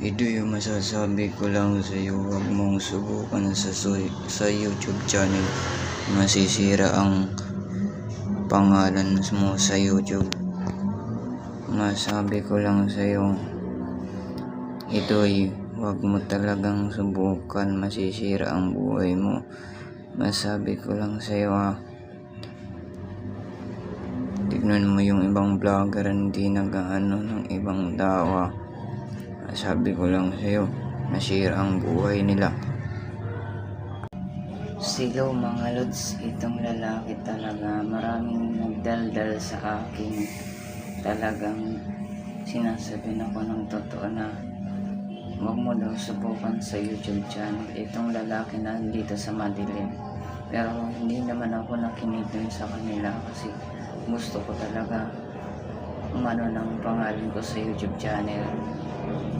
Ito yung masasabi ko lang sa iyo, huwag mong subukan sa YouTube channel. Masisira ang pangalan mo sa YouTube. Masabi ko lang sa iyo, ito'y huwag mo talagang subukan, masisira ang buhay mo. Masabi ko lang sa iyo tignan mo yung ibang vlogger, hindi nag-aano ng ibang dawa. Sabi ko lang sa'yo, nasira ang buhay nila. Hello mga lods, itong lalaki talaga maraming nagdaldal sa akin. Talagang sinasabi ako ng totoo na huwag mo daw subukan sa YouTube channel. Itong lalaki na dito sa madilim. Pero hindi naman ako nakinig sa kanila kasi gusto ko talaga umano ng pangalan ko sa YouTube channel.